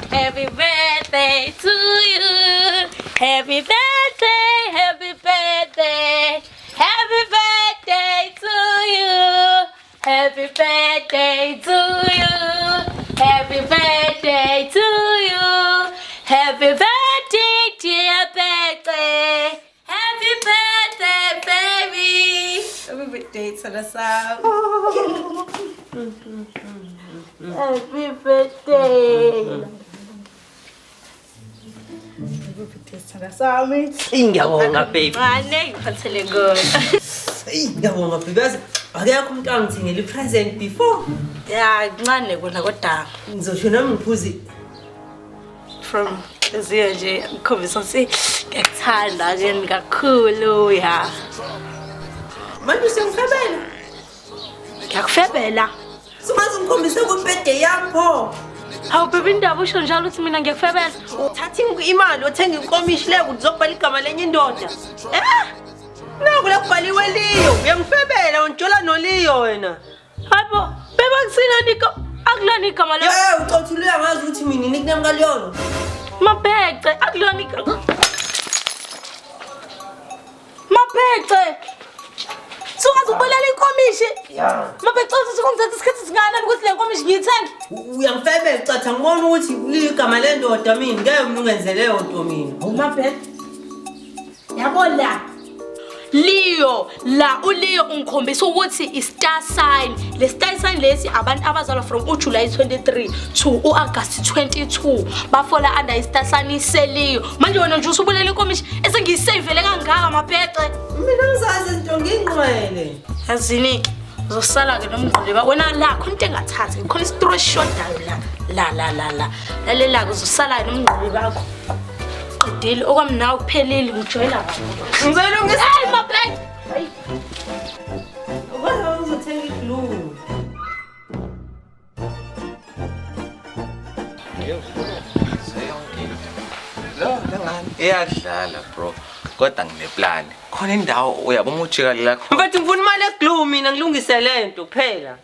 Happy birthday to you. Happy birthday, happy birthday. Happy birthday to you. Happy birthday to you. Happy birthday to you. Happy birthday, dear birthday. Happy birthday, baby. Happy birthday to the sound. Happy birthday. Ngiyabonga baby. Mane ngiphathele good. Ngiyabonga baby. Akekho umuntu angithengele ipresent before. Ya ncane kona kodwa Ngizosho nami ngiphuzi from eziyo nje ukhombisa ukuthi ngiyakuthanda ke kakhulu ya. manje usengifebela. Ngiyakufebela. Sungaze ngikhombise ku birthday yakho. Hawu baby indaba usho njalo uthi mina ngiyakufebela. Uthatha imali othenga inkomishi le ukuthi uzobhala igama lenye indoda. Naku la kubhaliwe Liyo. Uyangifebela untshola noLiyo wena. Hayibo beba kusina nika akulona igama lo. Ucothule uyangazi ukuthi mina nickname kaLeon. Mabhece akulona igama. Mabhece. Sungaze ubolela inkomishi. Mabhece uthi kungithatha isikhathi singana ukuthi le nkomishi ngiyithenge. Uyangifebela catha ngibona ukuthi Liyo igama lendoda mina ngeke ungenzele yonto mina. Mabhece. Yabo la. Leo la uLeo ungikhombisa ukuthi i-star sign le star sign lesi abantu abazalwa from uJuly 23 to uAugust 22 bafola under i-star sign iselio manje wena nje usubulela inkomishi esengiyisavele kangaka mabhece Mina ngizazi into ngingqwele yazini uzosala ke nomngqwele wena la khona into engathathi khona i-story short la uzosala nomngqwele bakho qedile okwamna ukuphelile ngijwayela kakhulu ngizolungisa hey mabhece ubona uzothenga iglue Iyadlala bro kodwa ngineplan khona indawo uyabona ujika lakho mfethu ngifuna imali eglue mina ngilungise lento kuphela